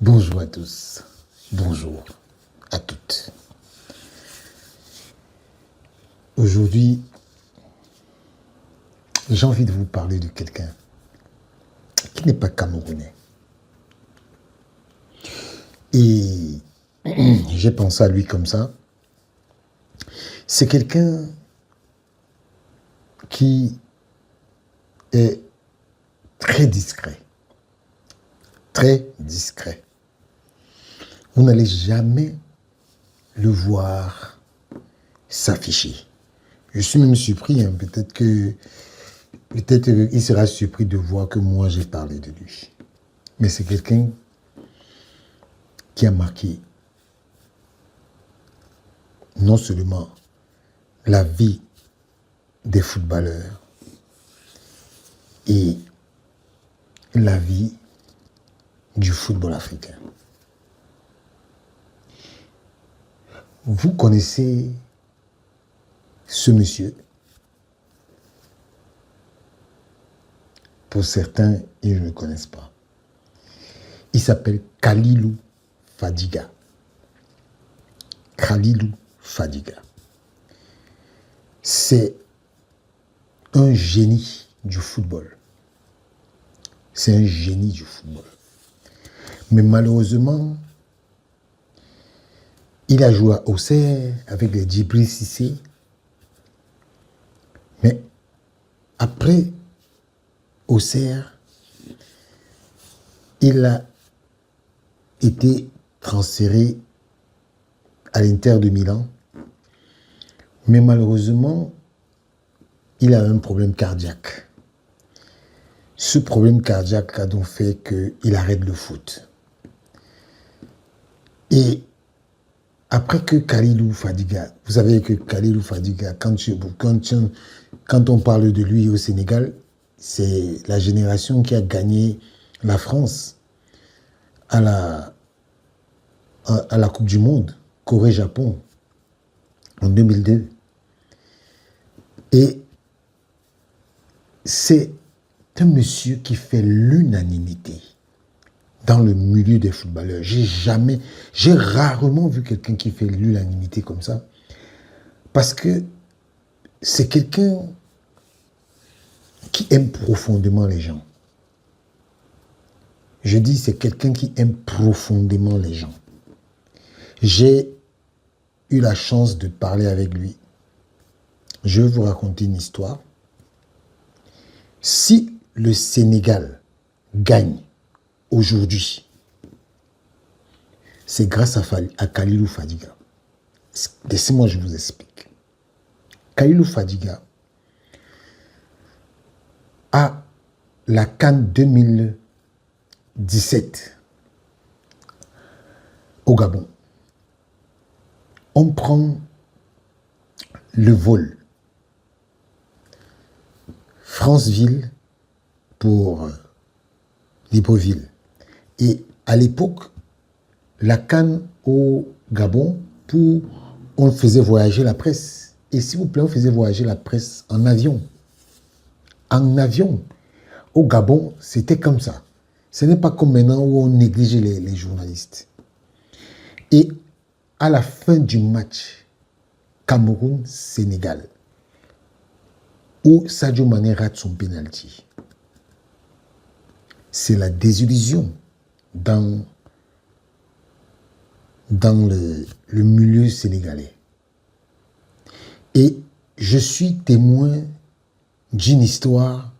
Bonjour à tous, bonjour à toutes. Aujourd'hui, j'ai envie de vous parler de quelqu'un qui n'est pas camerounais. Et j'ai pensé à lui comme ça. C'est quelqu'un qui est très discret. Très discret. Vous n'allez jamais le voir s'afficher. Je suis même surpris, hein. Peut-être qu'il sera surpris de voir que moi j'ai parlé de lui. Mais c'est quelqu'un qui a marqué non seulement la vie des footballeurs et la vie du football africain. Vous connaissez ce monsieur? Pour certains, ils ne le connaissent pas. Il s'appelle Kalilou Fadiga. Kalilou Fadiga. C'est un génie du football. C'est un génie du football. Mais malheureusement, il a joué à Auxerre avec les Djibril Cissé. Mais après Auxerre, il a été transféré à l'Inter de Milan. Mais malheureusement, il a un problème cardiaque. Ce problème cardiaque a donc fait qu'il arrête le foot. Et après que Kalilou Fadiga, vous savez que Kalilou Fadiga, quand on parle de lui au Sénégal, c'est la génération qui a gagné la France à la Coupe du Monde, Corée-Japon, en 2002. Et c'est un monsieur qui fait l'unanimité dans le milieu des footballeurs. J'ai rarement vu quelqu'un qui fait l'unanimité comme ça. Parce que c'est quelqu'un qui aime profondément les gens. Je dis c'est quelqu'un qui aime profondément les gens. J'ai eu la chance de parler avec lui. Je vais vous raconter une histoire. Si le Sénégal gagne aujourd'hui, c'est grâce à Kalilou Fadiga. Laissez-moi, je vous explique. Kalilou Fadiga a la CAN 2017 au Gabon. On prend le vol Franceville pour Libreville. Et à l'époque, la CAN au Gabon, on faisait voyager la presse. Et s'il vous plaît, on faisait voyager la presse en avion. En avion. Au Gabon, c'était comme ça. Ce n'est pas comme maintenant où on néglige les journalistes. Et à la fin du match, Cameroun-Sénégal, où Sadio Mané rate son penalty, c'est la désillusion dans le milieu sénégalais. Et je suis témoin d'une histoire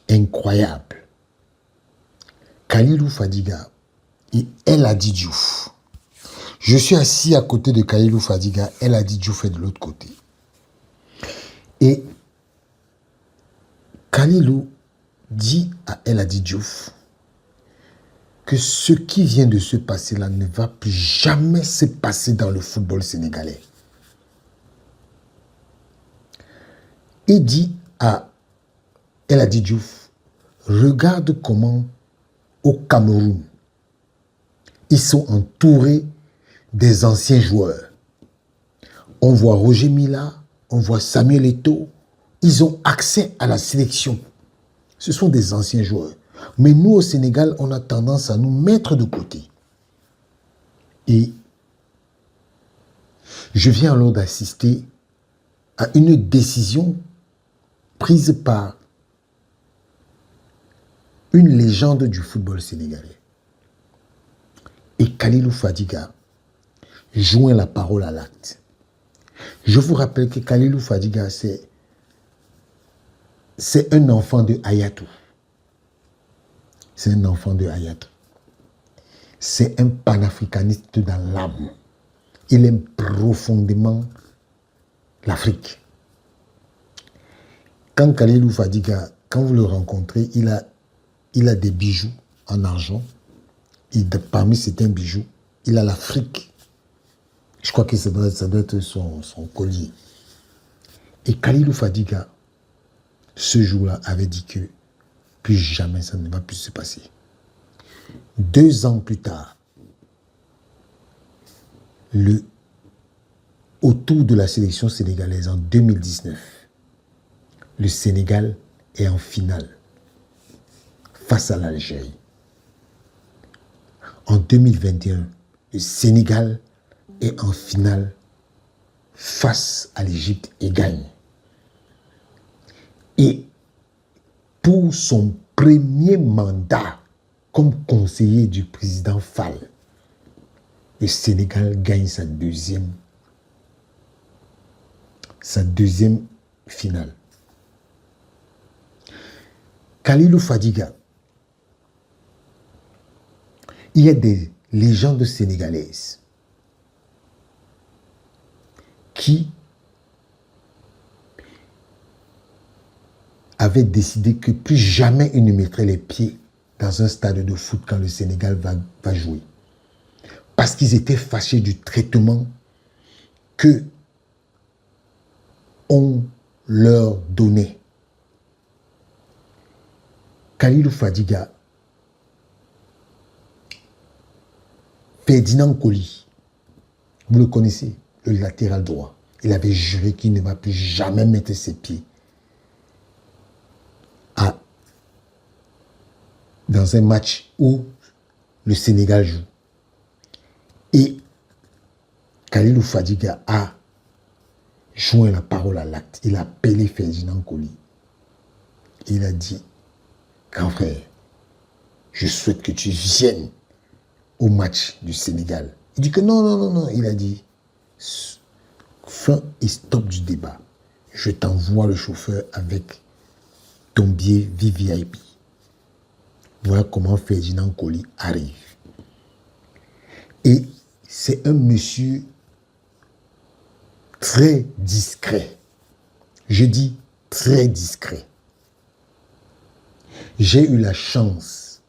incroyable. Kalilou Fadiga et El Hadji Diouf. Je suis assis à côté de Kalilou Fadiga, El Hadji Diouf est de l'autre côté. Et Kalilou dit à El Hadji Diouf que ce qui vient de se passer là ne va plus jamais se passer dans le football sénégalais. Il dit à El Hadji Diouf, regarde comment au Cameroun, ils sont entourés des anciens joueurs. On voit Roger Mila, on voit Samuel Eto'o, ils ont accès à la sélection. Ce sont des anciens joueurs. Mais nous, au Sénégal, on a tendance à nous mettre de côté. Et je viens alors d'assister à une décision prise par une légende du football sénégalais. Et Kalilou Fadiga joint la parole à l'acte. Je vous rappelle que Kalilou Fadiga, c'est un enfant de Hayatou. C'est un enfant de Hayatou. C'est un panafricaniste dans l'âme. Il aime profondément l'Afrique. Quand Kalilou Fadiga, quand vous le rencontrez, il a des bijoux en argent. Et parmi certains bijoux, il a l'Afrique. Je crois que ça doit être son collier. Et Kalilou Fadiga, ce jour-là, avait dit que plus jamais ça ne va plus se passer. 2 ans plus tard, autour de la sélection sénégalaise en 2019, le Sénégal est en finale face à l'Algérie. En 2021, le Sénégal est en finale face à l'Égypte et gagne. Et pour son premier mandat comme conseiller du président Fall, le Sénégal gagne sa deuxième finale. Kalilou Fadiga, il y a des légendes sénégalaises qui avaient décidé que plus jamais ils ne mettraient les pieds dans un stade de foot quand le Sénégal va jouer. Parce qu'ils étaient fâchés du traitement que on leur donnait. Kalilou Fadiga, Ferdinand Coly, vous le connaissez, le latéral droit. Il avait juré qu'il ne va plus jamais mettre ses pieds dans un match où le Sénégal joue. Et Kalilou Fadiga a joint la parole à l'acte. Il a appelé Ferdinand Coly. Il a dit, grand frère, je souhaite que tu viennes au match du Sénégal. Il dit que non. Il a dit, fin et stop du débat. Je t'envoie le chauffeur avec ton billet VVIP. Voilà comment Ferdinand Coly arrive. Et c'est un monsieur très discret. Je dis très discret. J'ai eu la chance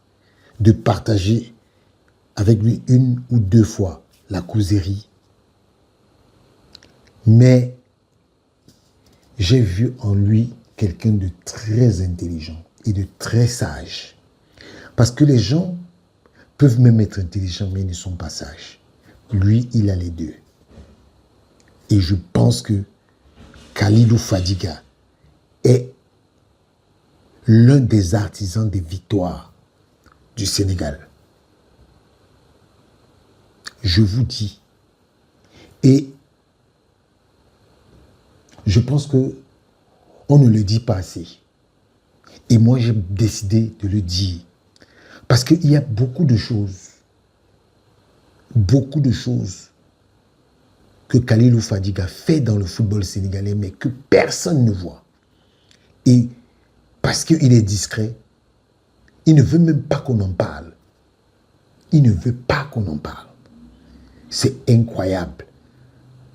de partager avec lui 1 ou 2 fois la causerie. Mais j'ai vu en lui quelqu'un de très intelligent et de très sage. Parce que les gens peuvent même être intelligents, mais ils ne sont pas sages. Lui, il a les deux. Et je pense que Kalilou Fadiga est l'un des artisans des victoires du Sénégal. Je vous dis. Et je pense que on ne le dit pas assez. Et moi, j'ai décidé de le dire. Parce qu'il y a beaucoup de choses que Kalilou Fadiga fait dans le football sénégalais, mais que personne ne voit. Et parce qu'il est discret, il ne veut même pas qu'on en parle. Il ne veut pas qu'on en parle. C'est incroyable.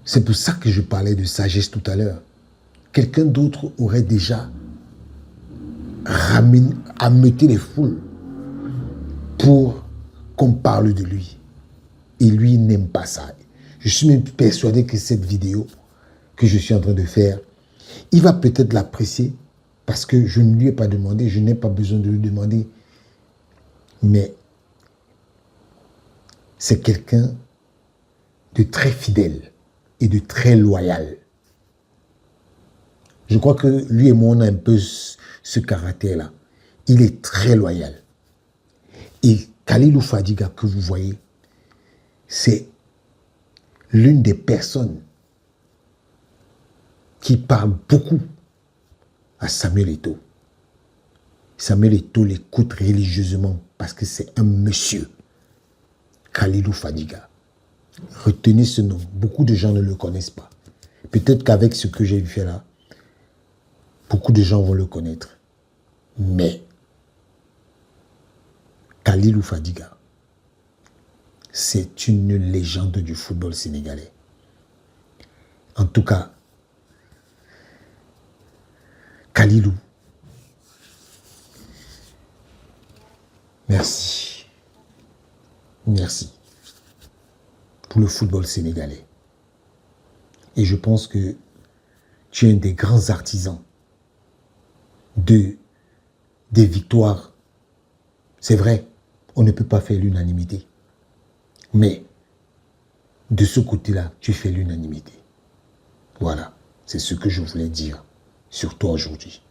C'est pour ça que je parlais de sagesse tout à l'heure. Quelqu'un d'autre aurait déjà ameuté les foules pour qu'on parle de lui. Et lui, il n'aime pas ça. Je suis même persuadé que cette vidéo que je suis en train de faire, il va peut-être l'apprécier parce que je ne lui ai pas demandé, je n'ai pas besoin de lui demander. Mais c'est quelqu'un de très fidèle et de très loyal. Je crois que lui et moi, on a un peu ce caractère-là. Il est très loyal. Et Kalilou Fadiga que vous voyez, c'est l'une des personnes qui parle beaucoup à Samuel Eto'o. Samuel Eto'o l'écoute religieusement parce que c'est un monsieur, Kalilou Fadiga. Retenez ce nom. Beaucoup de gens ne le connaissent pas. Peut-être qu'avec ce que j'ai fait là, beaucoup de gens vont le connaître. Mais Kalilou Fadiga, c'est une légende du football sénégalais. En tout cas, Kalilou, merci. Merci pour le football sénégalais. Et je pense que tu es un des grands artisans des victoires. C'est vrai, on ne peut pas faire l'unanimité. Mais de ce côté-là, tu fais l'unanimité. Voilà, c'est ce que je voulais dire sur toi aujourd'hui.